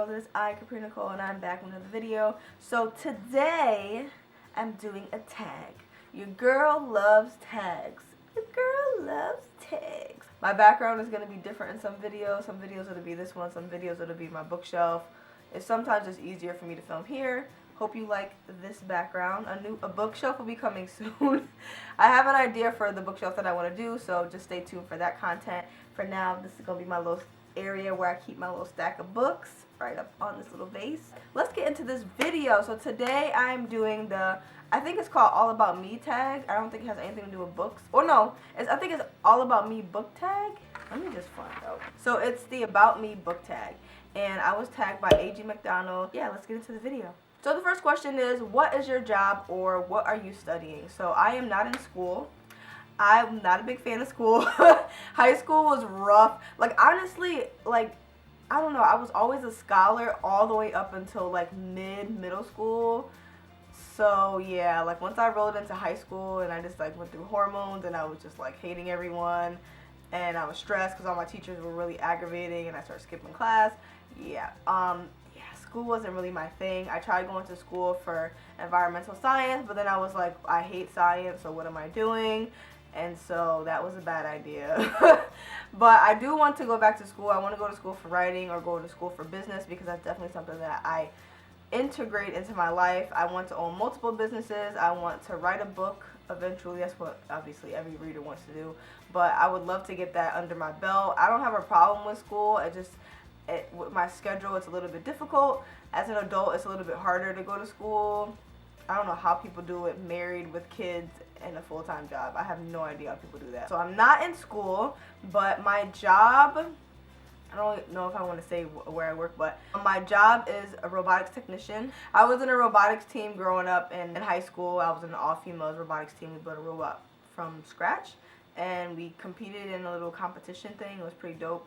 world. It is I, Capri Nicole, and I'm back with another video. So today, I'm doing a tag. Your girl loves tags. Your girl loves tags. My background is going to be different in some videos. Some videos it'll be this one. Some videos it'll be my bookshelf. It's sometimes just easier for me to film here. Hope you like this background. A bookshelf will be coming soon. I have an idea for the bookshelf that I want to do, so just stay tuned for that content. For now, this is going to be my little area where I keep my little stack of books right up on this little vase. Let's get into this video. So today I'm doing I think it's called All About Me tag. I don't think it has anything to do with books. Or no, I think it's All About Me book tag. Let me just find out. So it's the About Me book tag. And I was tagged by A.G. McDonald. Yeah, let's get into the video. So the first question is, what is your job or what are you studying? So I am not in school. I'm not a big fan of school. High school was rough. Like, honestly, like, I don't know. I was always a scholar all the way up until, like, middle school. So, yeah, like, once I rolled into high school and I just, like, went through hormones and I was just, like, hating everyone. And I was stressed because all my teachers were really aggravating and I started skipping class. Yeah, school wasn't really my thing. I tried going to school for environmental science, but then I was like, I hate science, so what am I doing? And so that was a bad idea. But I do want to go back to school. I want to go to school for writing or go to school for business because that's definitely something that I integrate into my life. I want to own multiple businesses. I want to write a book eventually. That's what obviously every reader wants to do. But I would love to get that under my belt. I don't have a problem with school. With my schedule, it's a little bit difficult. As an adult, it's a little bit harder to go to school. I don't know how people do it married with kids and a full-time job. I have no idea how people do that. So I'm not in school, but my job, I don't know if I want to say where I work, but my job is a robotics technician. I was in a robotics team growing up, and in high school I was in an all-females robotics team. We built a robot from scratch, and we competed in a little competition thing. It was pretty dope.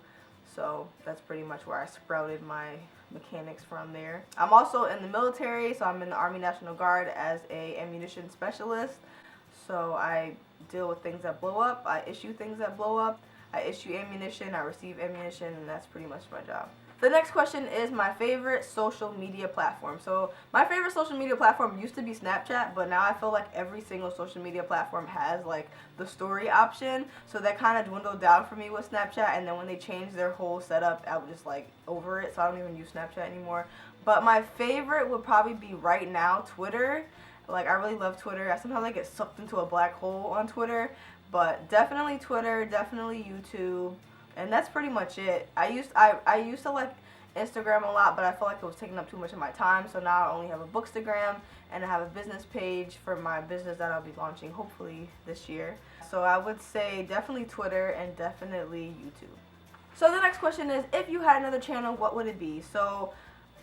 So that's pretty much where I sprouted my mechanics from there. I'm also in the military, so I'm in the Army National Guard as a ammunition specialist. So I deal with things that blow up. I issue things that blow up. I issue ammunition, I receive ammunition, and that's pretty much my job. The next question is my favorite social media platform. So my favorite social media platform used to be Snapchat, but now I feel like every single social media platform has like the story option. So that kind of dwindled down for me with Snapchat, and then when they changed their whole setup, I was just like over it, so I don't even use Snapchat anymore. But my favorite would probably be right now Twitter. Like, I really love Twitter. I sometimes get sucked into a black hole on Twitter, but definitely Twitter, definitely YouTube. And that's pretty much it. I used to like Instagram a lot, but I felt like it was taking up too much of my time. So now I only have a Bookstagram, and I have a business page for my business that I'll be launching hopefully this year. So I would say definitely Twitter and definitely YouTube. So the next question is, if you had another channel, what would it be? So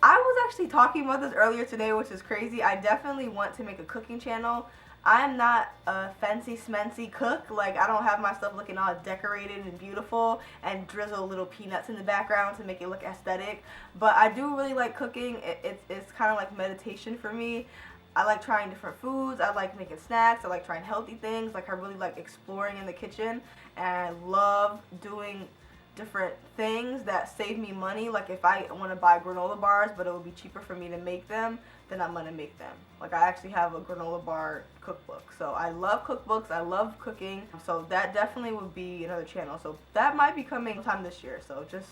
I was actually talking about this earlier today, which is crazy. I definitely want to make a cooking channel. I'm not a fancy smancy cook. Like, I don't have my stuff looking all decorated and beautiful and drizzle little peanuts in the background to make it look aesthetic. But I do really like cooking. It's kind of like meditation for me. I like trying different foods. I like making snacks. I like trying healthy things. Like, I really like exploring in the kitchen. And I love doing different things that save me money. Like, if I want to buy granola bars but it would be cheaper for me to make them, then I'm gonna make them. Like, I actually have a granola bar cookbook. So I love cookbooks, I love cooking, so that definitely would be another channel. So that might be coming sometime this year, so just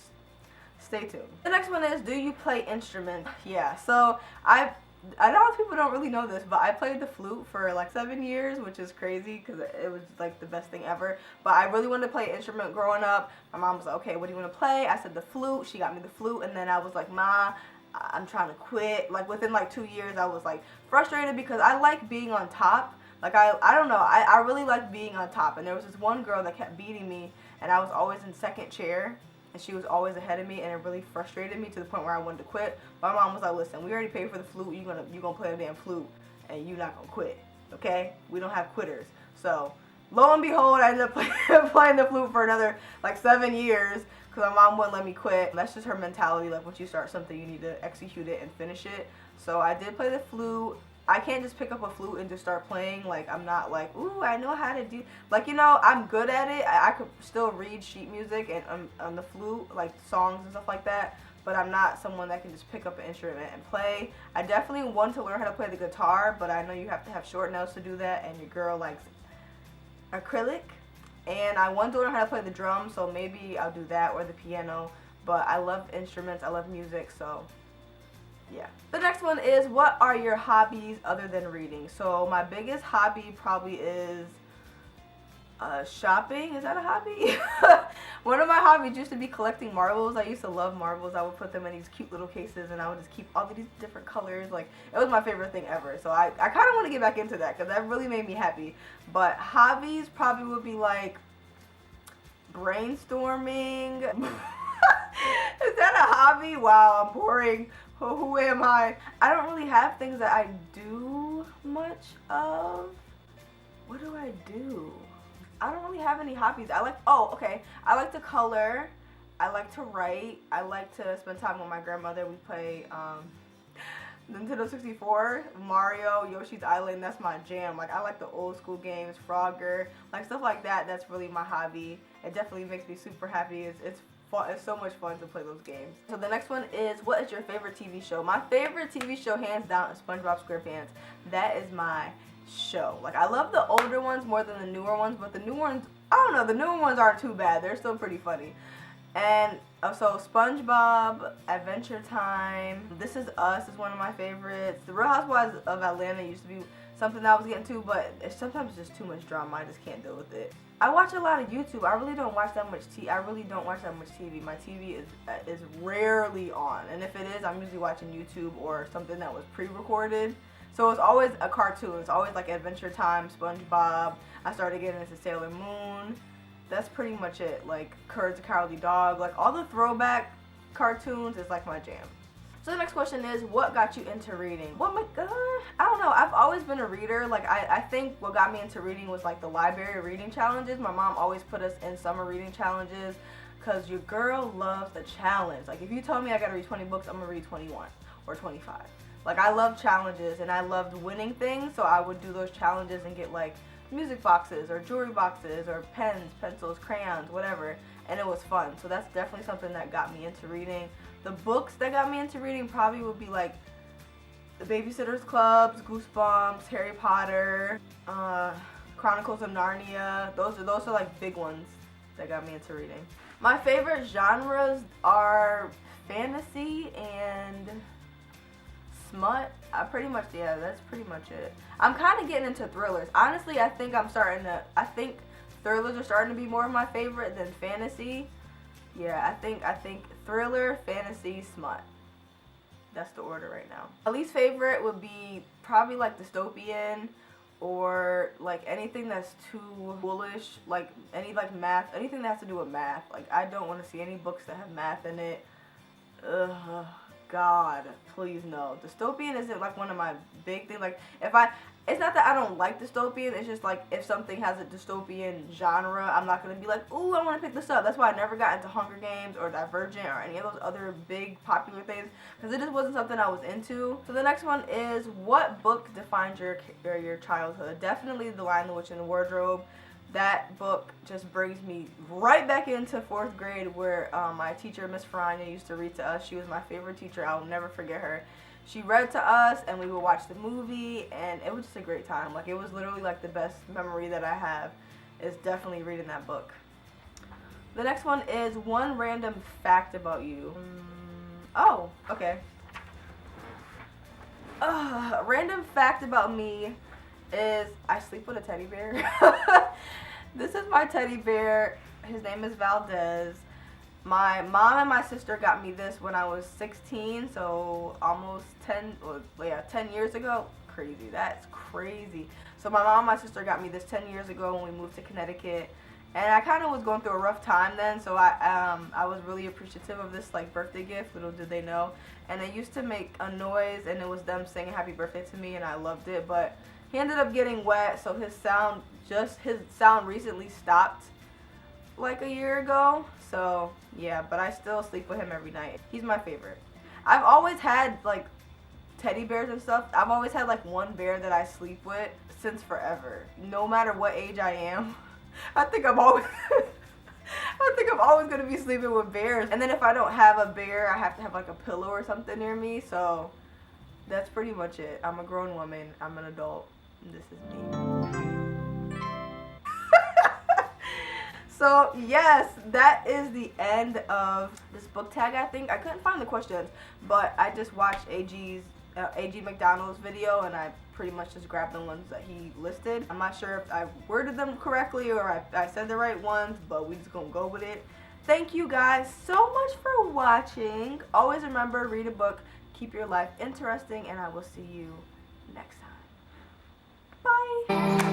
stay tuned. The next one is, do you play instruments? Yeah, so I know people don't really know this, but I played the flute for like 7 years, which is crazy because it was like the best thing ever. But I really wanted to play an instrument growing up. My mom was like, okay, what do you want to play? I said the flute. She got me the flute, and then I was like, Ma, I'm trying to quit. Like, within like 2 years, I was like frustrated because I like being on top. Like, I don't know, I really like being on top. And there was this one girl that kept beating me, and I was always in second chair, and she was always ahead of me, and it really frustrated me to the point where I wanted to quit. My mom was like, listen, we already paid for the flute. You gonna play the damn flute, and you're not gonna quit, okay? We don't have quitters. So lo and behold, I ended up playing the flute for another like 7 years because my mom wouldn't let me quit. That's just her mentality. Like, once you start something, you need to execute it and finish it. So I did play the flute. I can't just pick up a flute and just start playing. Like, I'm not like, ooh, I know how to do, like, you know, I'm good at it. I could still read sheet music and on the flute, like songs and stuff like that. but I'm not someone that can just pick up an instrument and play. I definitely want to learn how to play the guitar, but I know you have to have short nails to do that, and your girl likes acrylic. And I want to learn how to play the drums, so maybe I'll do that, or the piano. But I love instruments, I love music, so yeah. The next one is, what are your hobbies other than reading? So my biggest hobby probably is shopping. Is that a hobby? One of my hobbies used to be collecting marbles. I used to love marbles. I would put them in these cute little cases, and I would just keep all these different colors. Like, it was my favorite thing ever. So I kind of want to get back into that, because that really made me happy. But hobbies probably would be like brainstorming. Is that a hobby? Wow, I'm boring. Who am I? I don't really have things that I do much of. What do I do? I don't really have any hobbies. I like to color. I like to write. I like to spend time with my grandmother. We play Nintendo 64, Mario, Yoshi's Island. That's my jam. Like, I like the old school games, Frogger, like stuff like that. That's really my hobby. It definitely makes me super happy. It's fun. It's so much fun to play those games. So the next one is, what is your favorite TV show? My favorite TV show, hands down, is SpongeBob SquarePants. That is my show. Like, I love the older ones more than the newer ones, but the new ones, I don't know, the newer ones aren't too bad. They're still pretty funny. And so SpongeBob, Adventure Time, This Is Us is one of my favorites. The Real Housewives of Atlanta used to be something that I was getting to, but sometimes it's just too much drama. I just can't deal with it. I watch a lot of YouTube. I really don't watch that much TV. My TV is rarely on, and if it is, I'm usually watching YouTube or something that was pre-recorded. So it's always a cartoon. It's always like Adventure Time, SpongeBob. I started getting into Sailor Moon. That's pretty much it. Like Courage the Cowardly Dog. Like all the throwback cartoons is like my jam. So the next question is, what got you into reading? I don't know. I've always been a reader. Like, I think what got me into reading was like the library reading challenges. My mom always put us in summer reading challenges because your girl loves the challenge. Like, if you told me I gotta read 20 books, I'm gonna read 21 or 25. Like, I love challenges, and I loved winning things, so I would do those challenges and get like music boxes or jewelry boxes or pens, pencils, crayons, whatever, and it was fun. So that's definitely something that got me into reading. The books that got me into reading probably would be like The Babysitter's Clubs, Goosebumps, Harry Potter, Chronicles of Narnia. Those are like big ones that got me into reading. My favorite genres are fantasy and smut. That's pretty much it. I'm kind of getting into thrillers. Honestly, I think thrillers are starting to be more of my favorite than fantasy. Yeah, I think thriller, fantasy, smut. That's the order right now. My least favorite would be probably like dystopian, or like anything that's too foolish, like math, anything that has to do with math. Like, I don't want to see any books that have math in it. Ugh. God, please no. Dystopian isn't like one of my big things. Like, it's not that I don't like dystopian, it's just like if something has a dystopian genre, I'm not gonna be like, ooh, I want to pick this up. That's why I never got into Hunger Games or Divergent or any of those other big popular things, because it just wasn't something I was into. So the next one is, what book defined your childhood? Definitely The Lion, the Witch, and the Wardrobe. That book just brings me right back into 4th grade, where my teacher, Miss Faranya, used to read to us. She was my favorite teacher. I'll never forget her. She read to us, and we would watch the movie, and it was just a great time. Like, it was literally like the best memory that I have is definitely reading that book. The next one is, one random fact about you. Oh, okay. A random fact about me is I sleep with a teddy bear. This is my teddy bear. His name is Valdez. My mom and my sister got me this when I was 16, so almost 10 years ago. Crazy. That's crazy. So my mom and my sister got me this 10 years ago when we moved to Connecticut. And I kind of was going through a rough time then, so I was really appreciative of this like birthday gift. Little did they know. And it used to make a noise, and it was them saying happy birthday to me, and I loved it. But he ended up getting wet, so his sound recently stopped like a year ago. So yeah, but I still sleep with him every night. He's my favorite. I've always had like teddy bears and stuff. I've always had like one bear that I sleep with since forever, no matter what age I am. I think I'm always think I'm always gonna be sleeping with bears. And then if I don't have a bear, I have to have like a pillow or something near me. So that's pretty much it. I'm a grown woman. I'm an adult. This is me. So yes, that is the end of this book tag. I think I couldn't find the questions, but I just watched AG McDonald's video, and I pretty much just grabbed the ones that he listed. I'm not sure if I worded them correctly or I said the right ones, but we just gonna go with it. Thank you guys so much for watching. Always remember, read a book, keep your life interesting, and I will see you next time. Bye.